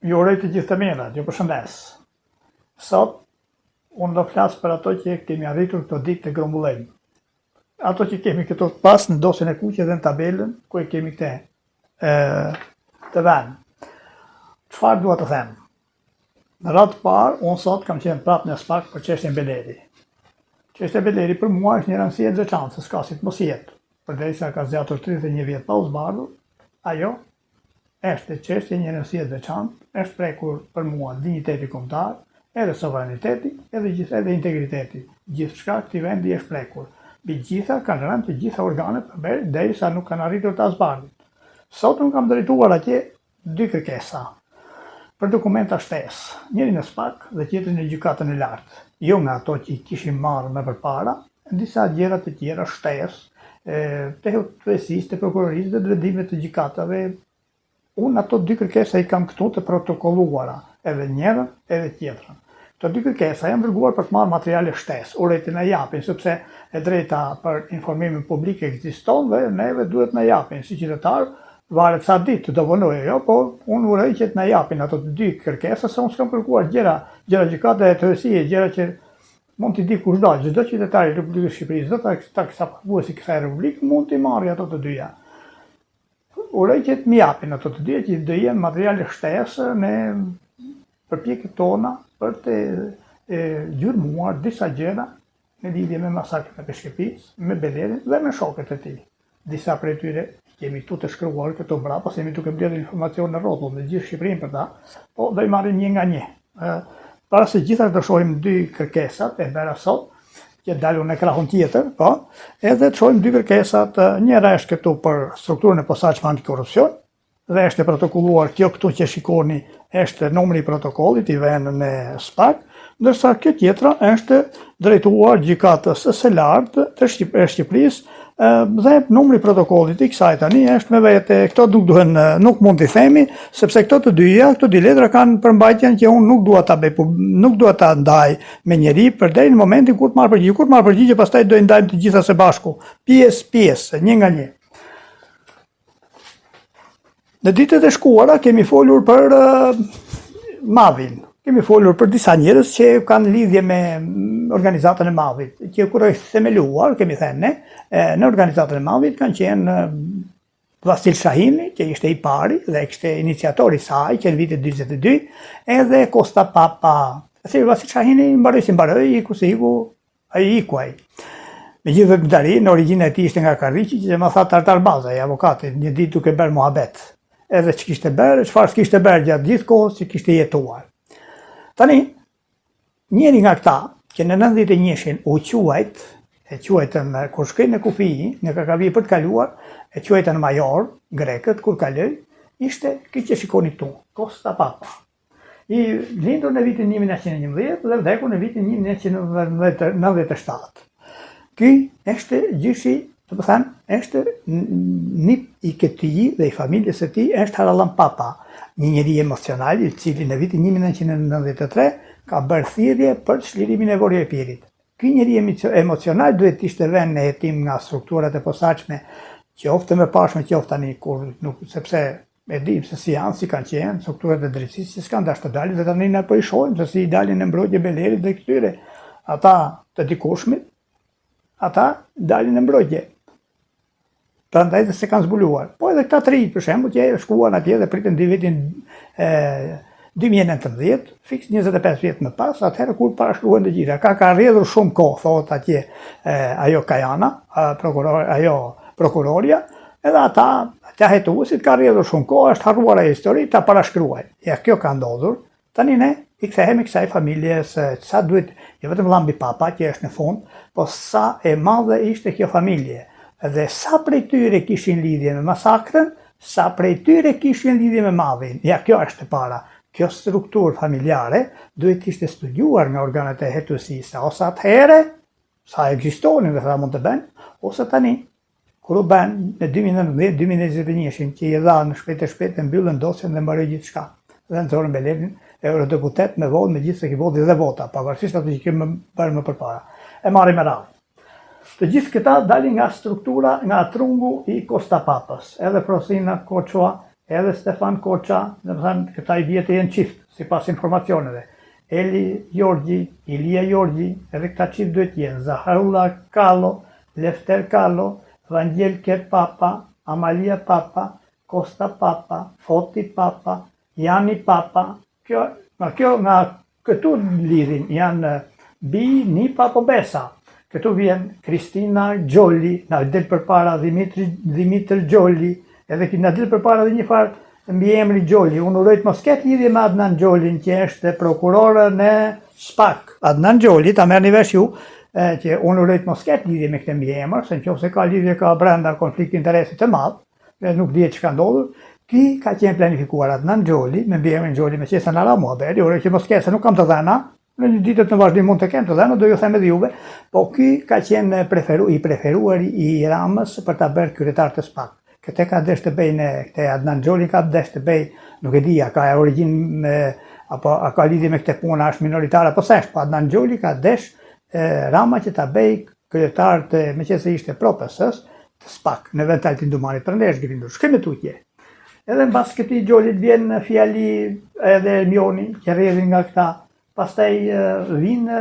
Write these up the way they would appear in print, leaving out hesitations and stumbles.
Ju uroj të gjithë të mirat, ju përshëndes. Sot, unë do flasë për ato që kemi arritur këto ditë të grumbullim. Ato që kemi këto pas në dosjen e kuqe dhe në tabelën, ku e kemi këte të venë. Çfarë dua të them? Në radhë parë, unë sot kam qenë prapë në SPAK për çështjen Beleri. Çështja Beleri për mua është një rëndësi e veçantë, se s'ka si të mos jetë. Përderisa ka zgjatur 31 vjet pa u zbardhur, ajo është çështje një rëndësi e veçantë, është prekur për mua dinjiteti kombëtar, edhe sovraniteti, edhe integriteti. Gjithçka këtij vendi është prekur. Mbi gjitha kanë rënë të gjitha organet përveç derisa nuk kanë arritur ta zbardhin. Sot unë kam drejtuar atje 2 kërkesa për dokumenta shtesë, njëri në SPAK dhe tjetrin në gjykatën e lartë. Jo nga ato që i kishim marrë më përpara, disa gjëra të tjera shtesë, të heutësisë, të prokurorisë dhe vendimet të gjykatave. Unë ato 2 kërkesa i kam këtu të protokolluara, edhe njërën edhe tjetrën. Këto 2 kërkesa janë dërguar për të marrë materiale shtesë, urrejti na japin, sepse e drejta për informimin publik ekziston dhe neve duhet na japin si qytetar. Varet sa ditë të do vonojë, jo, po unë uroj që të na japin ato 2 kërkesa, se unë s'kam kërkuar gjëra gjykate e tërësie, gjëra që mund t'i di kushdo, çdo qytetar i Republikës Shqipërisë, çdo taksapaguesi i kësaj republike mund t'i marrë ato të dyja. Uroj që të më japin ato të dyja që do jenë materiale shtesë në përpjekjet tona për të gjurmuar disa gjëra në lidhje me masakrën e Peshkëpis, me Belerin dhe me shokët e tij. Disa prej tyre kemi tu të shkruar këto mbrapa, se jemi duke mbledhur informacion në rrotull në gjithë Shqipërinë për ta, po do i marrim një nga një. Para se gjitha do shohim 2 kërkesat e bëra sot, që dalun në krahun tjetër, po, edhe të shohim 2 kërkesat, njëra është këtu për strukturën e posaçme antikorrupsion, dhe është e protokolluar kjo këtu që shikoni, është numri i protokollit i vënë në SPAK, ndërsa kjo tjetra është drejtuar gjykatës së lartë të Shqipërisë, dhe numri i protokollit i kësaj tani është me vete. Këto nuk mund t'i themi, sepse këto të dyja, këto 2 letra kanë përmbajtjen që unë nuk dua ta ndaj me njeri për deri në momentin kur të marr përgjigje. Kur të marr përgjigje, pastaj do i ndajmë të gjitha së bashku, pjesë, një nga një. Në ditët e shkuara kemi folur për Mavin. Kemi folur për disa njerëz që kanë lidhje me organizatën e Mavit, që kur është themeluar, kemi thënë ne, në organizatën e Mavit kanë qenë Vasil Shahini, që ishte i pari dhe ishte iniciatori i saj, që në vitin 42, edhe Kosta Papa. Si Vasil Shahini mbaroi, ai ikuaj. Megjithëse Gdari në origjinë e tij ishte nga Karriçi, që më tha Tartar Bazaj, avokati, një ditë duke bërë muhabet. Edhe ç'kishte bërë, çfarë s'kishte bërë gjatë gjithë kohës që kishte jetuar. Tani, njëri nga këta, që në 91-shin u quajtën kur shkoi në kufi, në Kakavi për të kaluar, e quajtën major, grekët, kur kaloi, ishte këtë që shikoni këtu, Kosta Papa. I lindur në vitin 1911 dhe vdekur në vitin 1997. Ky është gjyshi, të më thënë, është nip i këtij dhe i familjes së tij është Harallan Papa, një njeri emocional i cili në vitin 1993 ka bërë thirrje për çlirimin e Vorje Pirit. Ky njeri emocional duhet të ishte vënë në hetim nga strukturat e posaçme, qoftë më pashme, qoftë tani kur nuk, sepse e dim se si janë, si kanë qenë strukturat e drejtësisë që s'kan dashur të dalin, dhe tani ne po i shohim se si i dalin në mbrojtje Belerit dhe këtyre. Ata të dikushmit, ata dalin në mbrojtje. Prandaj dhe se kanë zbuluar. Po edhe këta 3, për shembull, që shkuan atje dhe pritën në vitin 2019, fiks 25 vjet më pas, atëherë kur parashkruhen të gjitha. Ka rrjedhur shumë kohë, thot atje ajo Kajana, prokuroria, edhe ata hetuesit ka rrjedhur shumë kohë, është harruar ajo histori, ta parashkruaj. Ja, kjo ka ndodhur. Tani ne i kthehemi kësaj familjes, sa duhet, jo vetëm Llambi Papa që është në fund, po sa e madhe ishte kjo familje. Dhe sa prej tyre kishin lidhje me masakrën, sa prej tyre kishin lidhje me Mavin. Ja, kjo është e para. Kjo strukturë familjare duhet ishte studiuar nga organet e hetuesisë, ose atëherë, sa ekzistonin dhe sa mund të bënë, ose tani, kur u bënë në 2019-2021, që i dha në shpejt e mbyllën dosjen dhe mbaroi gjithçka. Dhe nxorën Belerin eurodeputet me votë, me gjithë se ki voti dhe vota, pavarësisht ato që kemi bërë më përpara. E marrim me radhë. Të gjithë këta dalin nga struktura, nga trungu i Kosta Papës. Edhe Frosina Koçua edhe Stefan Koça, dhe më thënë, këta i vjetë jenë qift, si pas informacioneve. Eli Gjorgji, Ilia Gjorgji, edhe këta qift duhet jenë, Zaharullah Kallo, Lefter Kallo, Vangelke Papa, Amalia Papa, Kosta Papa, Foti Papa, Jani Papa. Kjo nga këtu lidhin janë bi, Nipa po Besa. Këtu vjen Kristina Gjolli, na del përpara Dimitri Gjolli, edhe na del përpara dhe një farë mbiemri Gjolli. Unë urojt mos ketë lidhje me Adnan Gjollin, që është prokurore në SPAK. Adnan Gjolli, ta merrni vesh ju, që unë urojt mos ketë lidhje me këtë mbiemër, se nëse ka lidhje ka brenda konflikt interesit të madh, dhe nuk dihet çka ndodhur. Ki ka qenë planifikuar Adnan Gjolli, me mbiemrin Gjolli me qesën Ara Muhabedi, uroj që mos ketë, se nuk kam të dhëna. Në një ditët në vazhdim mund të kemë të dhëna, do ju them edhe juve, po ky ka qenë i preferuar i Ramës për ta bërë kryetar të SPAK. Këtë ka desh të bëj në këtë Adnan Gjolli ka desh të bëj, nuk e di, a ka origjinë apo a ka lidhje me këtë punë, është minoritar apo s'është, po Adnan Gjolli ka desh Rama që ta bëj kryetar të, meqense ishte pro PS-s, të SPAK, në vend të Altin Dumanit, prandaj është grindur. Shkrim me tutje. Edhe mbas këtij Gjolit vjen fjali edhe Ermioni, që rrjedhin nga këta. Pastaj vinë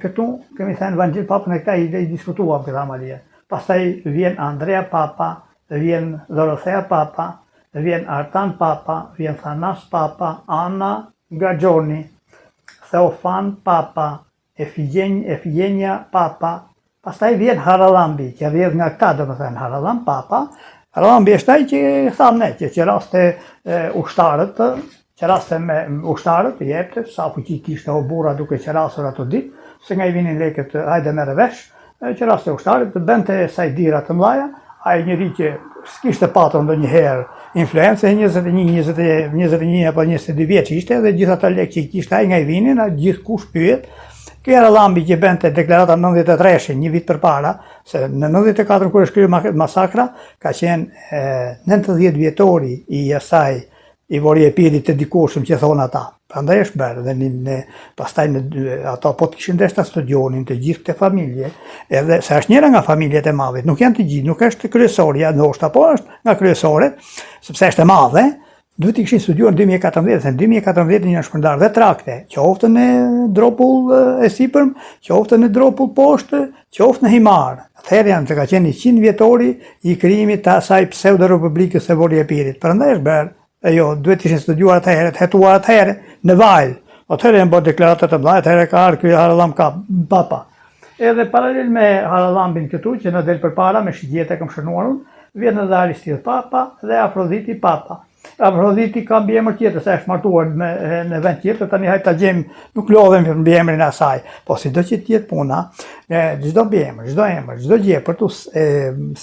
këtu, kemi thënë Vangjel Papa, në këta i diskutuam këta Amalia. Pastaj vjen Andrea Papa, vjen Dorothea Papa, vjen Artan Papa, vjen Thanas Papa, Ana Gaxhoni, Theofan Papa, Efigenia Papa. Pastaj vjen Haralambi, që rrjedh nga këta, do të thënë Haralam Papa. Haralambi është ai që thamë ne, që raste ushtarët, që raste me ushtarët, i jepte, sa fuqi kishte o burra duke qerasur ato ditë, se nga i vinin lekët, hajde merre vesh, që raste ushtarët, të bente saj dira të mlaja, ai njëri që s'kishte patur ndonjëherë influencë, 21 apo 22 vjeç ishte, dhe gjithë ato lekë që i kishte ai nga i vinin, gjithkush pyet. Ky Haralambi që bente deklarata 93-shin, një vit përpara, se në 94 kur është kryer masakra, ka qenë 90 vjetori i asaj i Vori Epirit të dikushëm që thonë ata. Prandaj është bërë, dhe pastaj ato po të kishin desh ta studionin të gjithë të familje, edhe se është njëra nga familjet e madhe, nuk janë të gjithë, nuk është kryesorja, ndoshta po është nga kryesoret, sepse është e madhe, duhet i kishin studiuar në 2014, se në 2014 janë shpërndar dhe trakte, qoftë në Dropull e sipërm, qoftë në Dropull poshtë, qoftë në Himar. Atëherë janë të ka qenë 100 vjetori i krijimit të asaj pseudo-republikës së Vori Epirit. Prandaj është bërë. Jo, duhet ishin studiuar atëherë, të hetuar atëherë në Vajl. Atëherë janë bërë deklaratat të mëdha, atëherë ka ardhur ky Haralam Papa. Edhe paralel me Haralambin këtu, që në del përpara me shigjet e kam shënuar unë, vjen edhe Aristid Papa dhe Afroditi Papa. Afroditi ka mbiemër tjetër, se është martuar në vend tjetër, tani hajtë ta gjejmë, nuk lodhem për mbiemrin e asaj. Po sido që tjetë puna, çdo mbiemër, çdo emër, çdo gjë për të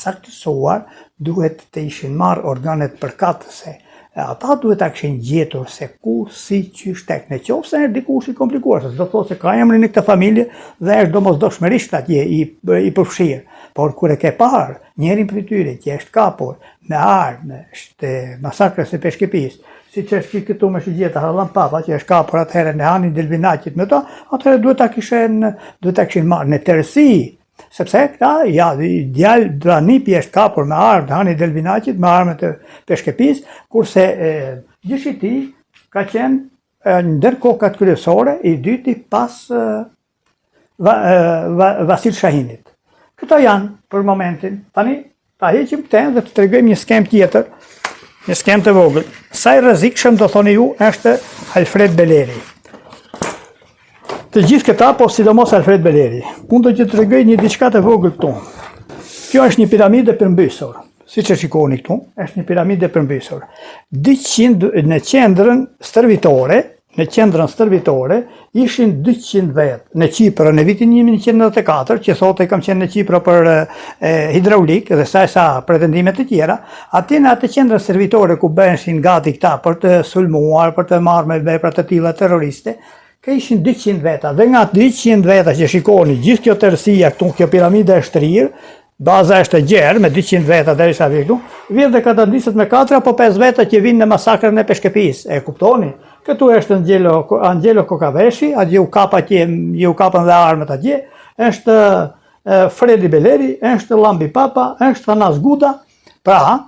saktësuar, duhet të ishin marrë organet përkatëse. Ata duhet ta kishin gjetur se ku, si, qysh, tek, në qoftë se është dikush i komplikuar, se do të thotë se ka emrin në këtë familje dhe është domosdoshmërisht atje i përfshirë. Por kur e ke parë njërin prej tyre që është kapur me armë në masakrën e Peshkepis, siç është këtu me shigjeta Haralam Papa që është kapur atëherë në Hanin Delvinaqit me to, atëherë duhet ta kishin marrë në tërësi. Sepse këta, djalë Dranipi është kapur me armë të Hani Delvinaqit, me armë të Peshkepis, kurse gjyshi i tij ka qenë ndër kokat kryesore, i dyti pas Vasil Shahinit. Këto janë për momentin. Tani ta heqim këtë dhe të tregojmë një skem tjetër, një skem të vogël. Sa i rrezikshëm, do thoni ju, është Alfred Beleri. Të gjithë këta, po sidomos Alfred Beleri. Unë do që të tregoj një diçka të vogël këtu. Kjo është një piramide përmbysur. Siç e shikoni këtu, është një piramide përmbysur. Në qendrën stërvitore ishin 200 vetë. Në Qipër në vitin 1994, që thotë kam qenë në Qipër për hidraulik dhe sa pretendimet të tjera, aty në atë qendrën stërvitore ku bëheshin gati këta për të sulmuar, për të marrë me vepra të tilla terroriste, ka ishin 200 veta, dhe nga 200 veta që shikoni, gjithë kjo tërësia këtu, kjo piramide është rrirë, baza është e gjerë, me 200 veta derisa këtu, vjen dhe katëndiset me 4 apo 5 veta që vinë në masakrën e Peshkepis, e kuptoni? Këtu është Angelo Kokaveshi, atje u kapën dhe armët atje, është Fredi Beleri, është Lambi Papa, është Thanas Guda. Pra,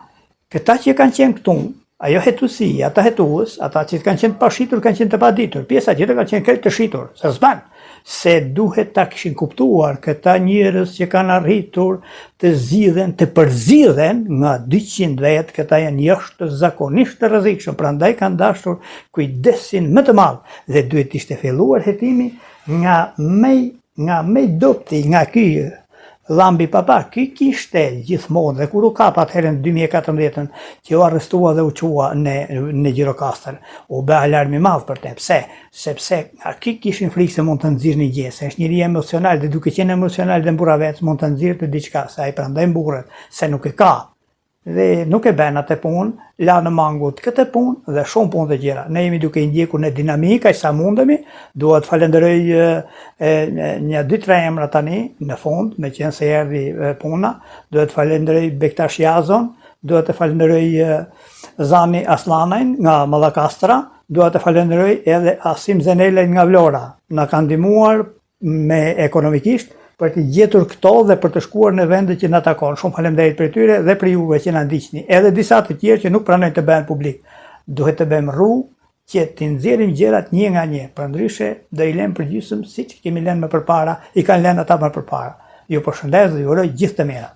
këta që kanë qenë këtu, Ajo hetusia, ata hetues, ata që kanë qenë pashitur, kanë qenë të paditur, pjesa tjetër kanë qenë krejt të shitur, se s'ban. Se duhet ta kishin kuptuar këta njerëz që kanë arritur të zgjidhen, të përzgjidhen nga 200 vet, këta janë jashtë zakonisht të rrezikshëm, prandaj kanë dashur kujdesin më të madh dhe duhet ishte filluar hetimi nga më dopti, nga ky Lambi Papa, ky kishte gjithmonë dhe kur u kap atëherën 2014 që u arrestua dhe u qua në Gjirokastër, u bë alarm i madh për te. Pse? Sepse ky kishin frikë se mund të nxirrë një gjë, se është njëri emocional dhe duke qenë emocional dhe mburravec mund të nxirrë të diçka, se ai prandaj mburret, se nuk e ka. Dhe nuk e bën atë punë, la në mangut këtë punë dhe shumë punë të tjera. Ne jemi duke i ndjekur në dinamika sa mundemi, dua të falenderoj një 2-3 emra tani në fund, me qenë se erdhi puna, dua të falenderoj Bektash Yazon, dua të falenderoj Zami Aslanajn nga Mallakastra, dua të falenderoj edhe Asim Zenelej nga Vlora. Na kanë ndihmuar me ekonomikisht për të gjetur këto dhe për të shkuar në vende që na takon. Shumë faleminderit për tyre dhe për juve që na ndiqni. Edhe disa të tjerë që nuk pranojnë të bëhen publik. Duhet të bëjmë rrugë që të nxjerrim gjërat një nga një. Përndryshe do i lëmë përgjysmë siç kemi lënë më përpara, i kanë lënë ata më përpara. Ju përshëndes dhe ju uroj gjithë të mira.